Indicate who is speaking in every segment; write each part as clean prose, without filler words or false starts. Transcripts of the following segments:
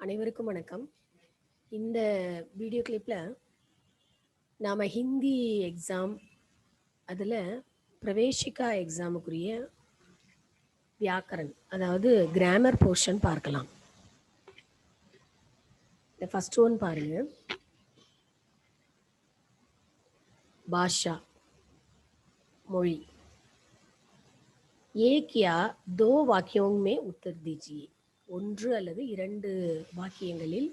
Speaker 1: அனைவருக்கும் வணக்கம். இந்த வீடியோ கிளிப்பில் நாம் ஹிந்தி எக்ஸாம் அதில் பிரவேஷிகா எக்ஸாமுக்குரிய வியாக்கரன் அதாவது கிராமர் போர்ஷன் பார்க்கலாம். இந்த ஃபர்ஸ்ட் ஒன் பாருங்க. பாஷா மொழி. ஏக் யா தோ வாக்கியோங் மே உத்தர் தீஜியே. ஒன்று அல்லது இரண்டு வாக்கியங்களில்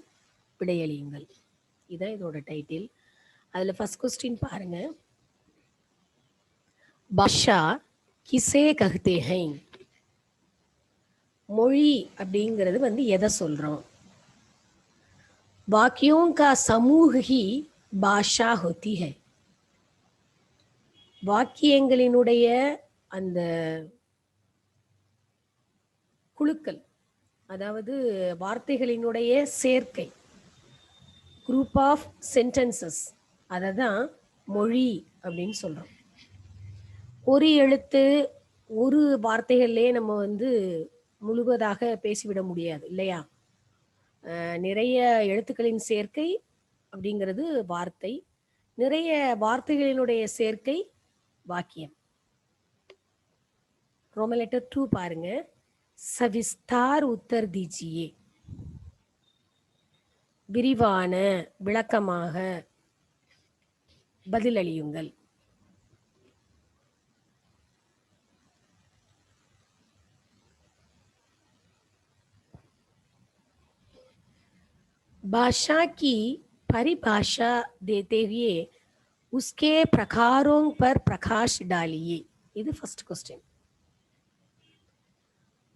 Speaker 1: விடையளியுங்கள். இதான் இதோட டைட்டில். அதில் ஃபர்ஸ்ட் கொஸ்டின் பாருங்க. பாஷா கிசே கஹ்தே ஹை. மொழி அப்படிங்கிறது எதை சொல்றோம்? வாக்கியோं का समूह ही பாஷா होती है. வாக்கியங்களினுடைய அந்த குழுக்கள், அதாவது வார்த்தைகளினுடைய சேர்க்கை, குரூப் ஆஃப் சென்டென்சஸ், அதை தான் மொழி அப்படின்னு சொல்றோம். ஒரு எழுத்து ஒரு வார்த்தைகள்லேயே நம்ம முழுவதாக பேசிவிட முடியாது இல்லையா? நிறைய எழுத்துக்களின் சேர்க்கை அப்படிங்கிறது வார்த்தை, நிறைய வார்த்தைகளினுடைய சேர்க்கை வாக்கியம். ரோமன் லெட்டர் 2 பாருங்க. சவிஸ்தார் உத்தர் தீஜியே. விரிவான விளக்கமாக பதிலளியுங்கள். भाषा की परिभाषा देते हुए उसके प्रकारों पर प्रकाश डालिए. இது ஃபர்ஸ்ட் क्वेश्चन.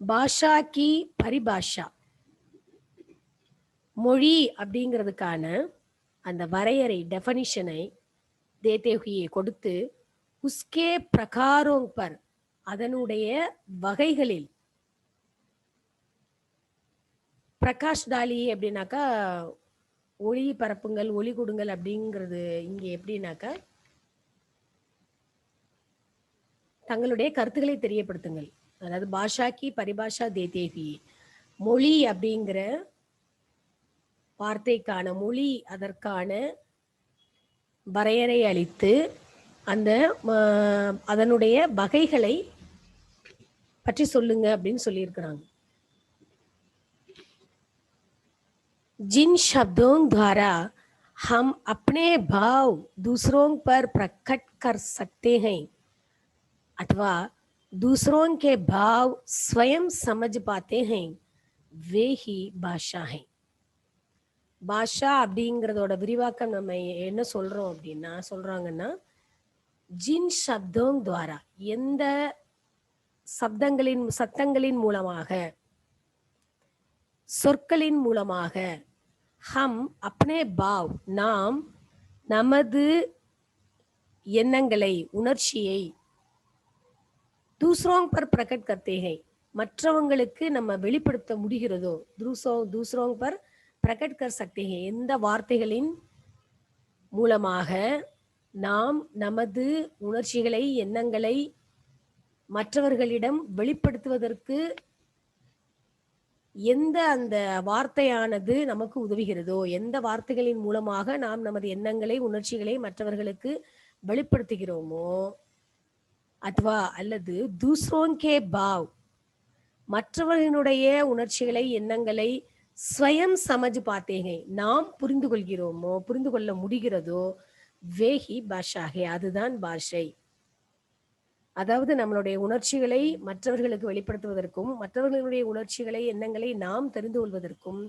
Speaker 1: பாஷா கி பரிபாஷா, மொழி அப்படிங்கிறதுக்கான அந்த வரையறை, டெஃபனிஷனை தேத்தே ஹுயே கொடுத்து, உஸ்கே பிரகாரோங் பர் அதனுடைய வகைகளில், பிரகாஷ் டாலி அப்படின்னாக்கா ஒளி பரப்புங்கள், ஒளி கொடுங்கள் அப்படிங்கிறது. இங்கே எப்படின்னாக்கா தங்களுடைய கருத்துக்களை தெரியப்படுத்துங்கள். அதாவது பாஷா கி பரிபாஷா தேதேகி, மொழி அப்படிங்கிற வார்த்தைக்கான, மொழி அதற்கான வரையறை அளித்து அந்த அதனுடைய வகைகளை பற்றி சொல்லுங்க அப்படின்னு சொல்லியிருக்கிறாங்க. जिन शब्दों द्वारा हम अपने भाव दूसरों पर प्रकट कर सकते हैं अथवा दूसरों के भाव स्वयं समझ पाते हैं, वे ही भाषा है. பாஷா அப்படிங்கிறதோட விரிவாக்கம் நம்ம என்ன சொல்றோம் அப்படின்னா, சொல்றாங்கன்னா ஜின் சப்தோங் துவாரா, எந்த சத்தங்களின் மூலமாக, சொற்களின் மூலமாக, ஹம் அப்னே பாவ் நாம் நமது எண்ணங்களை, உணர்ச்சியை, தூசரோங் பர் பிரகட் கர்த்தே ஹை மற்றவங்களுக்கு நம்ம வெளிப்படுத்த முடிகிறதோ, தூசரோங் பர் பிரகட் கர் சக்தே ஹை எந்த வார்த்தைகளின் மூலமாக நாம் நமது உணர்ச்சிகளை, எண்ணங்களை மற்றவர்களிடம் வெளிப்படுத்துவதற்கு எந்த அந்த வார்த்தையானது நமக்கு உதவுகிறதோ, எந்த வார்த்தைகளின் மூலமாக நாம் நமது எண்ணங்களை, உணர்ச்சிகளை மற்றவர்களுக்கு வெளிப்படுத்துகிறோமோ, அதுவா அல்லது தூசரோங்கே பாவ் மற்றவர்களுடைய உணர்ச்சிகளை, எண்ணங்களை ஸ்வயம் சமஜ் பார்த்தேங்க நாம் புரிந்து கொள்கிறோமோ, புரிந்து கொள்ள முடிகிறதோ, வேஹி பாஷாகே அதுதான் பாஷை. அதாவது நம்மளுடைய உணர்ச்சிகளை மற்றவர்களுக்கு வெளிப்படுத்துவதற்கும், மற்றவர்களுடைய உணர்ச்சிகளை, எண்ணங்களை நாம் தெரிந்து கொள்வதற்கும்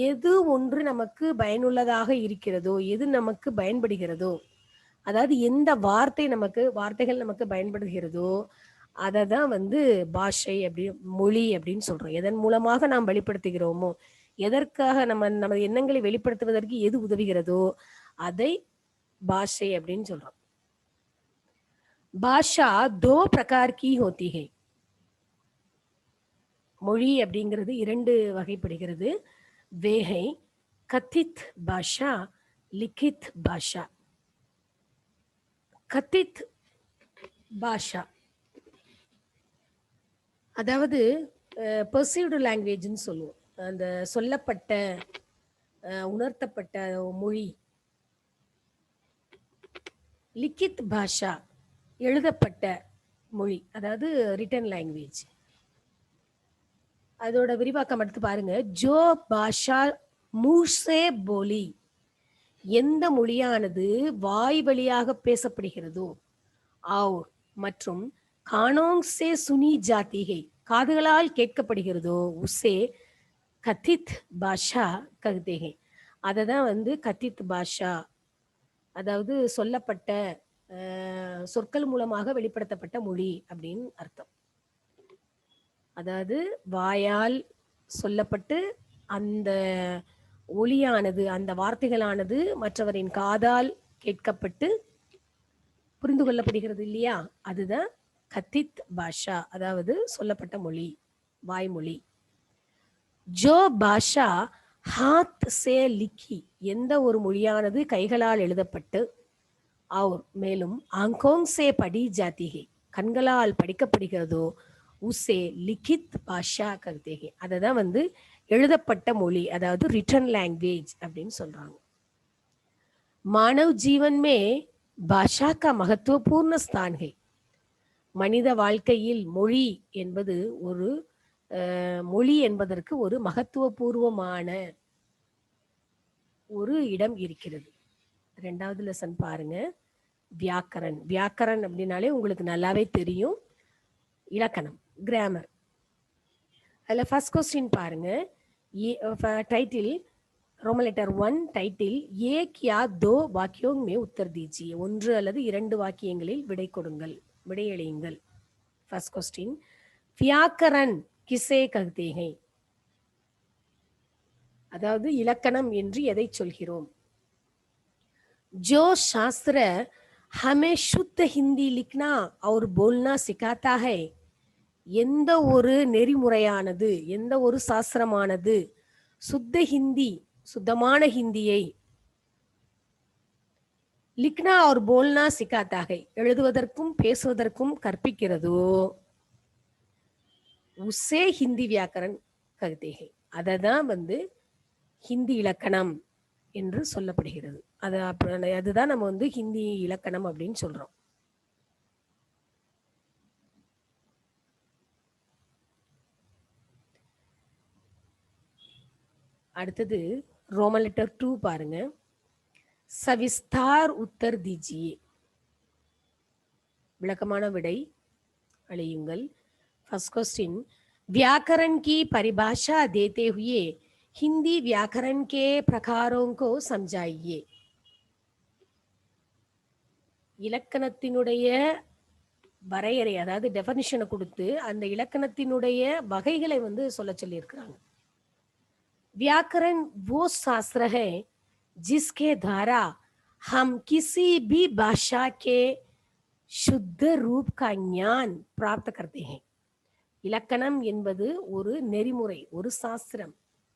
Speaker 1: எது ஒன்று நமக்கு பயனுள்ளதாக இருக்கிறதோ, எது நமக்கு பயன்படுகிறதோ, அதாவது எந்த வார்த்தைகள் நமக்கு பயன்படுகிறதோ அதை தான் பாஷை அப்படி, மொழி அப்படின்னு சொல்றோம். எதன் மூலமாக நாம் வெளிப்படுத்துகிறோமோ, எதற்காக நமது எண்ணங்களை வெளிப்படுத்துவதற்கு எது உதவுகிறதோ அதை பாஷை அப்படின்னு சொல்றோம். பாஷா दो प्रकार की होती है. மொழி அப்படிங்கிறது இரண்டு வகைப்படுகிறது. வேஹை கத்தித் பாஷா, லிகித் பாஷா. கத்தித் பாஷா அதாவது பெர்சீவ்டு லாங்குவேஜ்னு சொல்லுவோம். அந்த சொல்லப்பட்ட உணர்த்தப்பட்ட மொழி. லிக்கித் பாஷா எழுதப்பட்ட மொழி, அதாவது ரிட்டன் லாங்குவேஜ். அதோட விரிவாக்கம் எடுத்து பாருங்க. ஜோ பாஷா மூசே போலி, எந்த மொழியானது வாய் வழியாக பேசப்படுகிறதோ, ஆவ் மற்றும் கானோங் சே சுனி ஜாத்திகை, காதுகளால் கேட்கப்படுகிறதோ, உசே கத்தித் பாஷா கஹ்தே. அதை தான் வந்து கத்தித் பாஷா, அதாவது சொல்லப்பட்ட சொற்கள் மூலமாக வெளிப்படுத்தப்பட்ட மொழி அப்படின்னு அர்த்தம். அதாவது வாயால் சொல்லப்பட்டு அந்த ஒளியானது, அந்த வார்த்தைகளானது மற்றவரின் காதால் கேட்கப்பட்டு புரிந்து கொள்ளப்படுகிறது இல்லையா, அதுதான் கத்தித் பாஷா, அதாவது சொல்லப்பட்ட மொழி, வாய்மொழி. ஜோ பாஷா ஹாத் சே லிக்கி, எந்த ஒரு மொழியானது கைகளால் எழுதப்பட்டு, அவர் மேலும் ஆங்கோங் சே படி ஜாத்திகை, கண்களால் படிக்கப்படுகிறதோ, உசே லிகித் பாஷா கருத்தேகே, அதை தான் வந்து எழுதப்பட்ட மொழி, அதாவது ரிட்டன் லாங்குவேஜ் அப்படின்னு சொல்றாங்க. மானவ் ஜீவன் மே பாஷா கா மகத்துவபூர்ண ஸ்தான் ஹை, மனித வாழ்க்கையில் மொழி என்பது ஒரு மொழி என்பதற்கு ஒரு மகத்துவபூர்வமான ஒரு இடம் இருக்கிறது. 2வது லெசன் பாருங்க. வியாக்கரன். வியாக்கரன் அப்படின்னாலே உங்களுக்கு நல்லாவே தெரியும், இலக்கணம், கிராமர். அதில் ஃபர்ஸ்ட் கொஸ்டின் பாருங்க. டைட்டில் रोमन लेटर 1 டைட்டில் ஏக் யா தோ வாக்கியோங் மே உத்தர் தீஜியே, 1 அல்லது 2 வாக்கியங்களில் விடை கொடுங்கள், விடையளியுங்கள். ஃபர்ஸ்ட் கொஸ்டின், வியாக்கரன் கிசே கஹ்தே ஹை, அதாவது இலக்கணம் என்று எதை சொல்கிறோம்? जो शास्त्र हमें शुद्ध हिंदी लिखना और बोलना सिखाता है, எந்த ஒரு நெறிமுறையானது, எந்த ஒரு சாஸ்திரமானது சுத்த ஹிந்தி, சுத்தமான ஹிந்தியை, லிக்னா और बोलना सिखाता है, எழுதுவதற்கும் பேசுவதற்கும் கற்பிக்கிறதோ, உசே ஹிந்தி வியாக்கரன் கஹ்தே ஹை, அதை தான் வந்து ஹிந்தி இலக்கணம் என்று சொல்லப்படுகிறது. அதுதான் நம்ம வந்து ஹிந்தி இலக்கணம் அப்படின்னு சொல்றோம். அடுத்தது ரோமன் லெட்டர் 2 பாருங்க. சவிஸ்தார் உத்தர் தீஜியே, விளக்கமான விடை அளியுங்கள். फर्स्ट क्वेश्चन, व्याकरण की परिभाषा देते हुए हिंदी व्याकरण के प्रकारों को समझाइए. இலக்கணத்தினுடைய வரையறை, அதாவது டெஃபினிஷனை கொடுத்து அந்த இலக்கணத்தினுடைய வகைகளை வந்து சொல்ல சொல்லியிருக்கிறாங்க. व्याकरण वो शास्त्र है जिसके द्वारा हम किसी भी भाषा के शुद्ध रूप का ज्ञान प्राप्त करते हैं. இலக்கணம் என்பது ஒரு நெறிமுறை, ஒரு சாஸ்திரம்.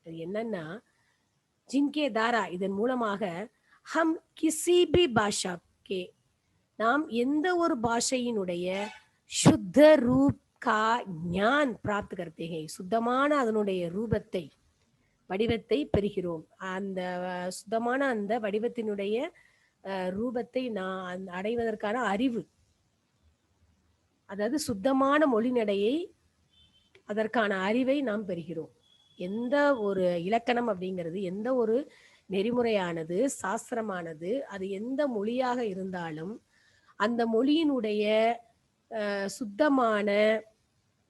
Speaker 1: அது என்னன்னா, ஜின்கே தாரா, இதன் மூலமாக ஹம் கிசி பி பாஷா கே, நாம் எந்த ஒரு பாஷையினுடைய சுத்த ரூப் கா ஞான் பிராப்த் கர்த்தே ஹை, சுத்தமான அதனுடைய ரூபத்தை, வடிவத்தை பெறுகிறோம். அந்த சுத்தமான அந்த வடிவத்தினுடைய ரூபத்தை நான் அடைவதற்கான அறிவு, அதாவது சுத்தமான மொழிநடையை, அதற்கான அறிவை நாம் பெறுகிறோம். எந்த ஒரு இலக்கணம் அப்படிங்கிறது, எந்த ஒரு நெறிமுறையானது, சாஸ்திரமானது, அது எந்த மொழியாக இருந்தாலும் அந்த மொழியினுடைய சுத்தமான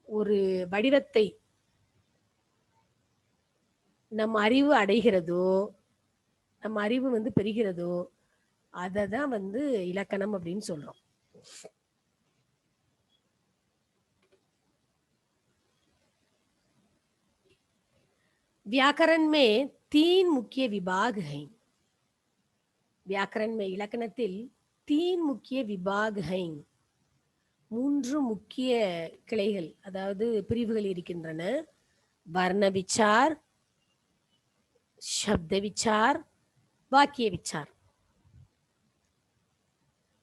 Speaker 1: ஒரு வடிவத்தை நம் அறிவு அடைகிறதோ, நம் அறிவு வந்து பெறுகிறதோ, அதை தான் வந்து இலக்கணம் அப்படின்னு சொல்றோம். व्याकरण में 3 मुख्य विभाग हैं. व्याकरण में இலக்கணத்தில் 3 முக்கிய விபாக் हैं, 3 முக்கிய கிளைகள், அதாவது பிரிவுகள் இருக்கின்றன. வர்ண விசார், சப்த விசார், வாக்கிய விசார்.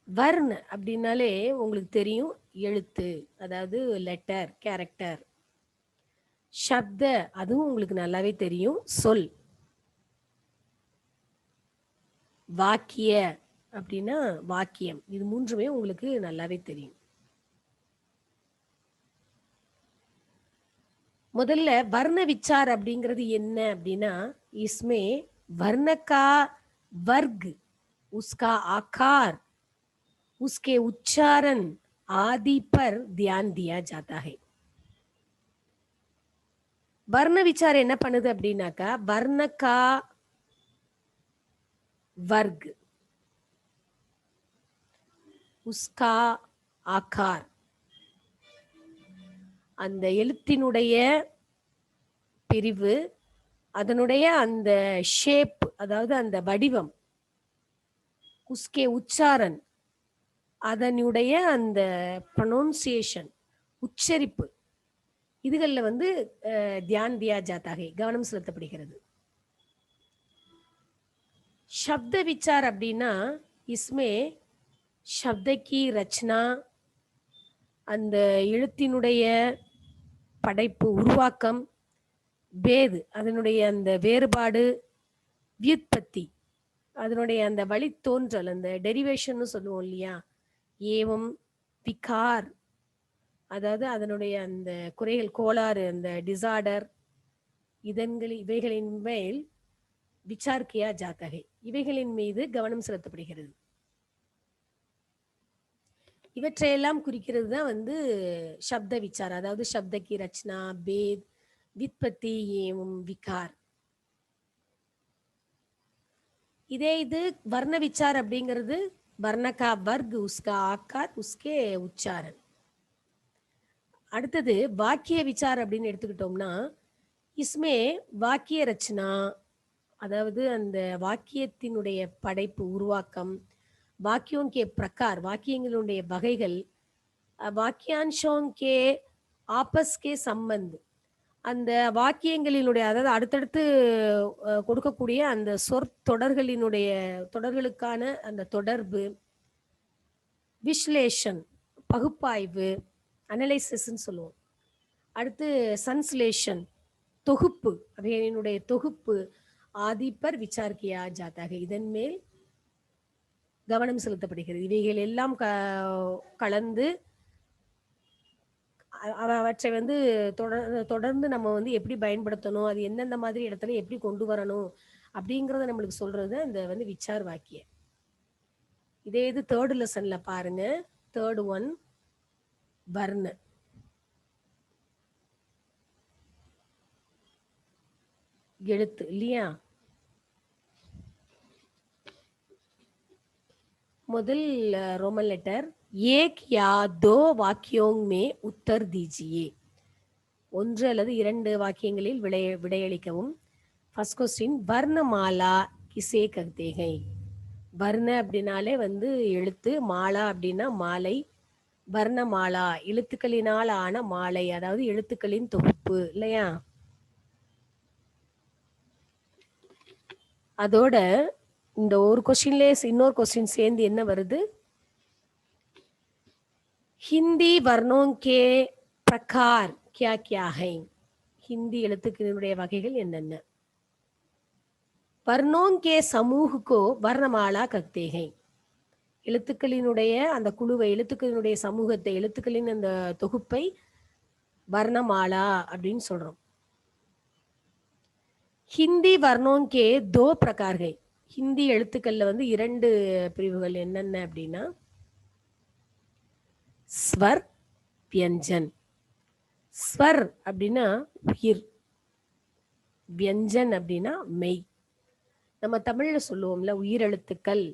Speaker 1: வர்ண அப்படின்னாலே உங்களுக்கு தெரியும், எழுத்து, அதாவது லெட்டர், கேரக்டர். சப்த, அதுவும் உங்களுக்கு நல்லாவே தெரியும். சொல். வாக்கிய அப்படின்னா வாக்கியம். இது மூன்றுமே உங்களுக்கு நல்லாவே தெரியும். முதல்ல வர்ண விச்சார் அப்படிங்கிறது என்ன அப்படின்னா, இஸ்மே वर्ण का वर्ग, उसका आकार, उसके उच्चारण आदि पर ध्यान दिया जाता है. வர்ண விச்சாரம் என்ன பண்ணுது அப்படின்னாக்கா, வர்ணக்கா வர்க், உஸ்கா ஆகார், அந்த எழுத்தினுடைய பிரிவு, அதனுடைய அந்த ஷேப், அதாவது அந்த வடிவம், உஸ்கே உச்சாரன், அதனுடைய அந்த ப்ரொனவுன்சியேஷன், உச்சரிப்பு, இதுகளில் வந்து தியான் தியா ஜாத்தாகை, கவனம் செலுத்தப்படுகிறது. शब्द विचार அப்படின்னா इसमें शब्द की रचना, அந்த எழுத்தினுடைய படைப்பு உருவாக்கம், பேது அதனுடைய அந்த வேறுபாடு, வியுத்பத்தி அதனுடைய அந்த வழித்தோன்றல், அந்த டெரிவேஷன் சொல்லுவோம் இல்லையா, ஏவம் விகார் அதாவது அதனுடைய அந்த குறைகள், கோளாறு, அந்த டிசார்டர், இவைகளின் மேல் விசார் கியா ஜாத்தகை, இவைகளின் மீது கவனம் செலுத்தப்படுகிறது. இவற்றையெல்லாம் குறிக்கிறது தான் வந்து சப்த விச்சார், அதாவது சப்த கி ரச்சனா, பேத், வித்பத்தி, ஏவம் விகார். இதே இது வர்ண விச்சார் அப்படிங்கிறது வர்ணகா வர்க், உஸ்கா ஆக்கார், உஸ்கே உச்சாரன். அடுத்தது வாக்கிய விச்சார் அப்படின்னு எடுத்துக்கிட்டோம்னா, இஸ்மே வாக்கிய ரச்சனா, அதாவது அந்த வாக்கியத்தினுடைய படைப்பு உருவாக்கம், வாக்கியோं के प्रकार, வாக்கியங்களுடைய வகைகள், வாக்கியாंशों के आपस के संबंध, அந்த வாக்கியங்களினுடைய, அதாவது அடுத்தடுத்து கொடுக்கக்கூடிய அந்த சொற்தொடர்களினுடைய தொடர்களுக்கான அந்த தொடர்பு, விஸ்லேஷன் பகுப்பாய்வு, அனலைசிஸ்ன்னு சொல்லுவோம். அடுத்து சன்ஸ்லேஷன் தொகுப்பு, அவைகளினுடைய தொகுப்பு, ஆதிப்பர் விசார் கியா ஜாத்தாக, இதன் மேல் கவனம் செலுத்தப்படுகிறது. இவைகள் எல்லாம் கலந்து அவற்றை வந்து தொடர்ந்து நம்ம வந்து எப்படி பயன்படுத்தணும், அது எந்தெந்த மாதிரி இடத்துல எப்படி கொண்டு வரணும் அப்படிங்கிறத நம்மளுக்கு சொல்றது இந்த வந்து விச்சார் வாக்கிய. இதே இது தேர்ட் லெசன்ல பாருங்க, தேர்ட் ஒன் வர்ண. எழுத்து இல்லையா, முதல் रोमन लेटर, एक या दो वाक्यों में उत्तर दीजिए, ஒன்று அல்லது இரண்டு வாக்கியங்களில் விடையளிக்கவும். ஃபர்ஸ்ட் கொஸ்டின், வர்ணமாலா கிசே கஹ்தே ஹை. வர்ண அப்படின்னாலே வந்து எழுத்து, மாலா அப்படின்னா மாலை, வர்ணமாலா எழுத்துக்களினால் ஆன மாலை, அதாவது எழுத்துக்களின் தொகுப்பு இல்லையா. அதோட இந்த ஒரு கொஸ்டின்ல இன்னொரு கொஸ்டின் சேர்ந்து என்ன வருது, ஹிந்தி வர்ணோं के प्रकार क्या क्या है, ஹிந்தி எழுத்துக்களுடைய வகைகள் என்னென்ன. वर्णों के समूह को वर्णमाला कहते हैं, எழுத்துக்களினுடைய அந்த குழுவை, எழுத்துக்களினுடைய சமூகத்தை, எழுத்துக்களின் அந்த தொகுப்பை வர்ணமாலா அப்படின்னு சொல்றோம். ஹிந்தி வர்ணோं के दो प्रकार है, ஹிந்தி எழுத்துக்கள்ல வந்து இரண்டு பிரிவுகள் என்னென்ன அப்படின்னா, ஸ்வர், வியஞ்சன். ஸ்வர் அப்படின்னா உயிர், வியஞ்சன் அப்படின்னா மெய். நம்ம தமிழ்ல சொல்லுவோம்ல, உயிர் எழுத்துக்கள்,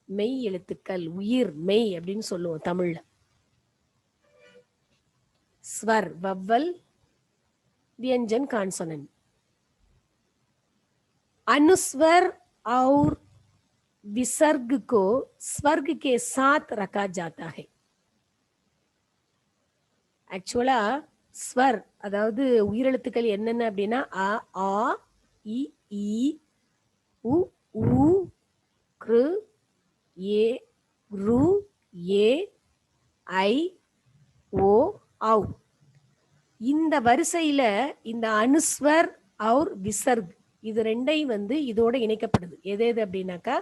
Speaker 1: மெய் எழுத்துக்கள், உயிர் மெய் அப்படின்னு சொல்லுவோம் தமிழ்ல. स्वर वव्वल, व्यंजन कॉन्सोनेंट. अनुस्वर और विसर्ग को स्वर्ग के साथ रखा जाता है. ஆக்சுவலா ஸ்வர் அதாவது உயிரெழுத்துக்கள் என்னென்ன அப்படின்னா அ, ஆ, இ, ஈ, உ, ஊ, க்ரு, ஏ, ரு, ஏ, ஐ, ஓ, ஔ. இந்த வரிசையில இந்த அனுஸ்வர் और விசர்க் இது ரெண்டையும் வந்து இதோட இணைக்கப்படுது. எது எது அப்படின்னாக்கா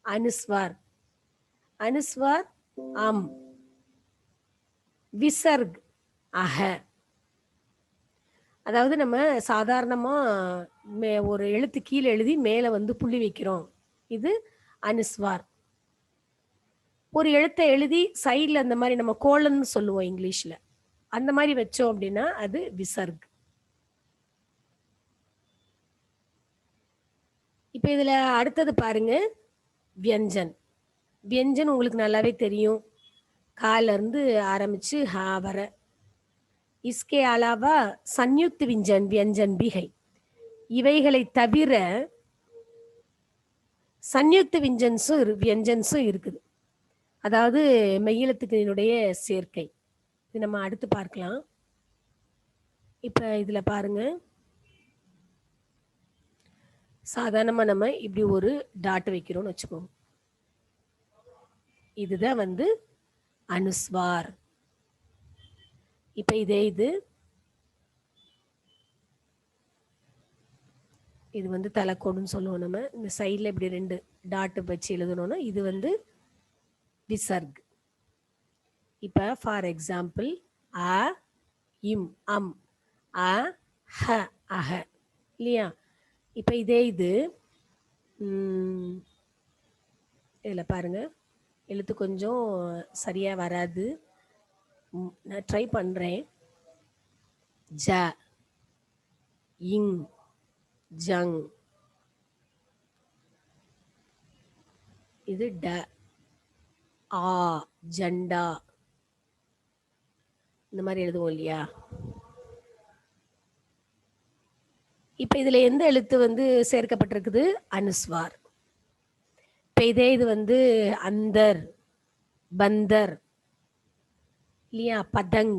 Speaker 1: அனுஸ்வார், அனுஸ்வார் அம், விசர்க் அஹ. அதாவது நம்ம சாதாரணமா ஒரு எழுத்து கீழே எழுதி மேல வந்து புள்ளி வைக்கிறோம், இது அனுஸ்வார். ஒரு எழுத்தை எழுதி சைட்ல அந்த மாதிரி நம்ம கோலன்னு சொல்லுவோம் இங்கிலீஷ்ல, அந்த மாதிரி வச்சோம் அப்படின்னா அது விசர்க். இப்ப இதுல அடுத்தது பாருங்க வியஞ்சன். வியஞ்சன் உங்களுக்கு நல்லாவே தெரியும், கால இருந்து ஆரம்பிச்சு ஹா வர. इसके अलावा संयुक्त व्यंजन व्यंजन भी है. இவைகளை தவிர சன்யுக்த வியஞ்சன்ஸும் இருக்குது. அதாவது மெய்யெழுத்துக்களினுடைய சேர்க்கை. இது நம்ம அடுத்து பார்க்கலாம். இப்ப இதுல பாருங்க, சாதாரணமா நம்ம இப்படி ஒரு டாட் வைக்கிறோம்னு வச்சுக்கோங்க. இதுதான் வந்து அனுஸ்வார். இப்ப இதே இது வந்து தலைக்கோடுன்னு சொல்லுவோம். நம்ம இந்த சைட்ல இப்படி 2 டாட் வச்சு எழுதணும்னா இது வந்து விசர்க். இப்ப ஃபார் எக்ஸாம்பிள் அ இம் அம், அ ஹ அஹ இல்லையா? இப்ப இதே இதுல பாருங்க, எழுத்து கொஞ்சம் சரியா வராது, நான் ட்ரை பண்றேன். ஜ, இங், ஜங், இது ட, ஆ, ஜண்டா, இந்த மாதிரி எழுதுவோம் இல்லையா? இப்ப இதுல எந்த எழுத்து வந்து சேர்க்கப்பட்டிருக்குது? அனுஸ்வார். இப்ப இதே இது வந்து அந்தர், பந்தர் இல்லையா, பதங்,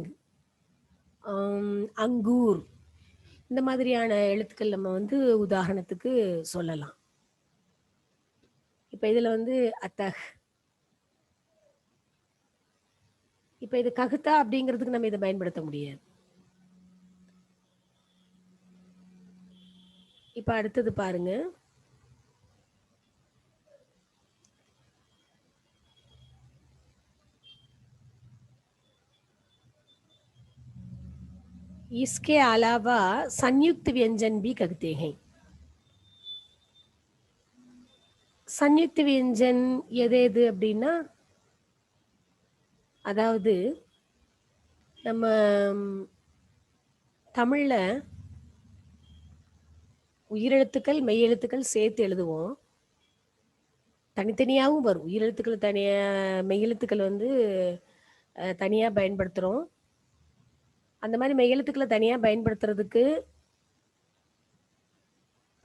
Speaker 1: அங்கூர், இந்த மாதிரியான எழுத்துக்கள் நம்ம வந்து உதாரணத்துக்கு சொல்லலாம். இப்ப இதுல வந்து அத்தஹ். இப்ப இது ககுத்தா அப்படிங்கிறதுக்கு நம்ம இதை பயன்படுத்த முடியாது. இப்ப அடுத்தது பாருங்க, इसके अलावा संयुक्त व्यंजन भी कहते हैं. संयुक्त व्यंजन எது எது அப்படின்னா, அதாவது நம்ம தமிழ்ல உயிரெழுத்துக்கள் மெய்யெழுத்துக்கள் சேர்த்து எழுதுவோம். தனித்தனியாகவும் வரும். உயிரெழுத்துக்கள் தனியா, மெய்யெழுத்துக்கள் வந்து தனியா பயன்படுத்துறோம். அந்த மாதிரி மெய்யெழுத்துக்களை தனியா பயன்படுத்துறதுக்கு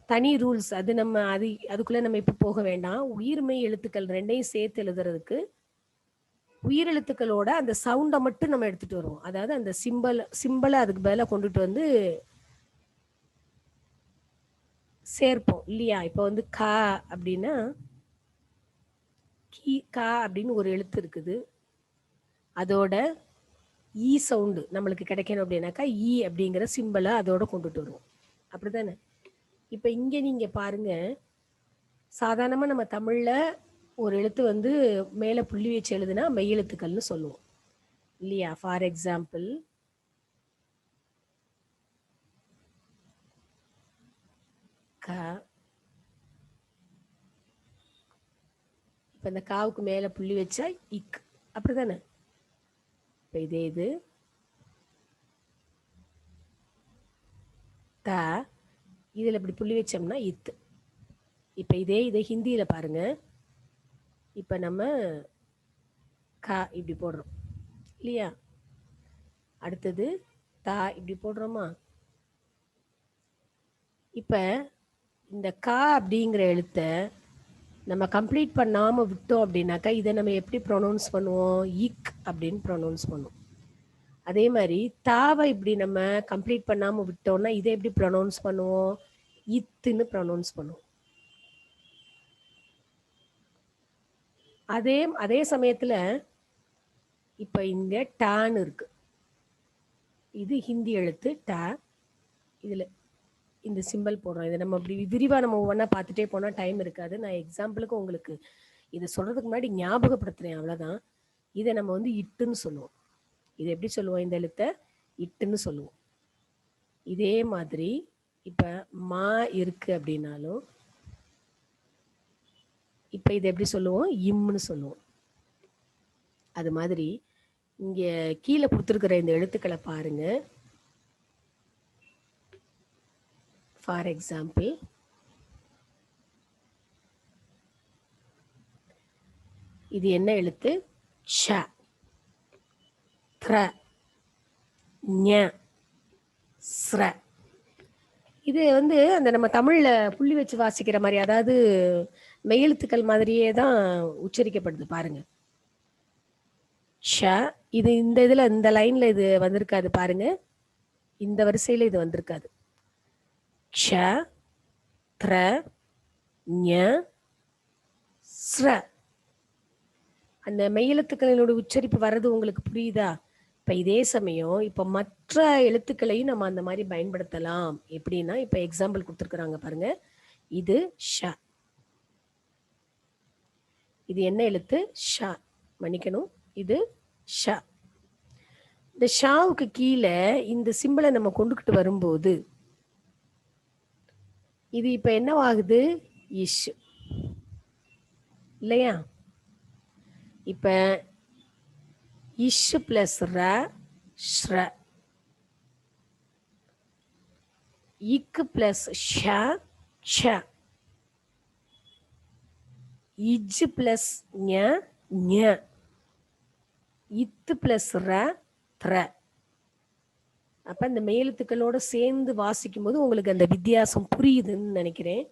Speaker 1: தனி ரூல்ஸ். அது நம்ம அதுக்குள்ள நம்ம இப்ப போக வேண்டாம். உயிர்மெய் எழுத்துக்கள் ரெண்டையும் சேர்த்து எழுதுறதுக்கு உயிரெழுத்துக்களோட அந்த சவுண்டை மட்டும் நம்ம எடுத்துட்டு வருவோம். அதாவது அந்த சிம்பலை அதுக்கு பதிலாக கொண்டுட்டு வந்து சேர்ப்போம் இல்லையா? இப்ப வந்து க அப்படின்னா கா அப்படின்னு ஒரு எழுத்து இருக்குது, அதோட ஈ சவுண்டு நம்மளுக்கு கிடைக்கணும் அப்படின்னாக்கா ஈ அப்படிங்கிற சிம்பலை அதோட கொண்டுட்டு வருவோம். அப்படித்தானே? இப்ப இங்க நீங்க பாருங்க, சாதாரணமா நம்ம தமிழ்ல ஒரு எழுத்து வந்து மேல புள்ளி வச்சு எழுதுனா மெய்யெழுத்துக்கள்னு சொல்லுவோம் இல்லையா? ஃபார் எக்ஸாம்பிள் க. இப்ப இந்த காவுக்கு மேல புள்ளி வச்சா இக், அப்படித்தானே? இப்ப இதே இது த, இதுல இப்படி புள்ளி வச்சோம்னா இத்து. இப்ப இதே இதை ஹிந்தியில பாருங்க, இப்ப நம்ம க இப்படி போடுறோம் இல்லையா? அடுத்தது தா இப்படி போடுறோமா? இப்ப இந்த கா அப்படிங்கிற எழுத்த நம்ம கம்ப்ளீட் பண்ணாம விட்டோம் அப்படின்னாக்கா இதை நம்ம எப்படி ப்ரொனவுன்ஸ் பண்ணுவோம்? இக் அப்படின்னு ப்ரொனவுன்ஸ் பண்ணுவோம். அதே மாதிரி தாவை இப்படி நம்ம கம்ப்ளீட் பண்ணாம விட்டோம்னா இதை எப்படி ப்ரொனவுன்ஸ் பண்ணுவோம்? இத்துன்னு ப்ரொனவுன்ஸ் பண்ணுவோம். அதே சமயத்துல இப்ப இங்க டான் இருக்கு. இது ஹிந்தி எழுத்து ட. இதில் இந்த சிம்பிள் போடுறோம். இதை நம்ம அப்படி விரிவாக நம்ம ஒவ்வொன்றா பார்த்துட்டே போனால் டைம் இருக்காது. நான் எக்ஸாம்பிளுக்கு உங்களுக்கு இதை சொல்கிறதுக்கு முன்னாடி ஞாபகப்படுத்துகிறேன், அவ்வளோதான். இதை நம்ம வந்து இட்டுன்னு சொல்லுவோம். இதை எப்படி சொல்லுவோம்? இந்த எழுத்தை இட்டுன்னு சொல்லுவோம். இதே மாதிரி இப்போ மா இருக்கு அப்படின்னாலும் இப்போ இதை எப்படி சொல்லுவோம்? இம்னு சொல்லுவோம். அது மாதிரி இங்கே கீழே கொடுத்துருக்கிற இந்த எழுத்துக்களை பாருங்க. ஃபார் எக்ஸாம்பிள், இது என்ன எழுத்து? ஷ, த்ர, ஞ, ஸ்ர. இது வந்து அந்த நம்ம தமிழ்ல புள்ளி வச்சு வாசிக்கிற மாதிரி, அதாவது மெய்யெழுத்துக்கள் மாதிரியே தான் உச்சரிக்கப்படுது பாருங்க. ஷ, இது இந்த இதுல இந்த லைன்ல இது வந்திருக்காது பாருங்க, இந்த வரிசையில இது வந்திருக்காது. க்ஷ, த்ர, ஞ, ஸ்ர. அந்த மெய்யெழுத்துக்களினோட உச்சரிப்பு வர்றது உங்களுக்கு புரியுதா? இப்போ இதே சமயம் இப்போ மற்ற எழுத்துக்களையும் நம்ம அந்த மாதிரி பயன்படுத்தலாம். எப்படின்னா, இப்போ எக்ஸாம்பிள் கொடுத்துருக்குறாங்க பாருங்க. இது ஷ, இது என்ன எழுத்து? ஷ, மன்னிக்கணும், இது ஷ. இந்த ஷாவுக்கு கீழே இந்த சிம்பிளை நம்ம கொண்டுகிட்டு வரும்போது இது இப்போ என்னவாகுது? இஷ் இல்லையா? இப்ப இஷ் பிளஸ் ர, ஸ்ர. இக்கு பிளஸ் ஷ, ஷ. இஜ் பிளஸ் ஞ, ஞ. இத்து பிளஸ் ர, த்ர. அப்ப இந்த மெய்யெழுத்துக்களோட சேர்ந்து வாசிக்கும் போது உங்களுக்கு அந்த வித்தியாசம் புரியுதுன்னு நினைக்கிறேன்.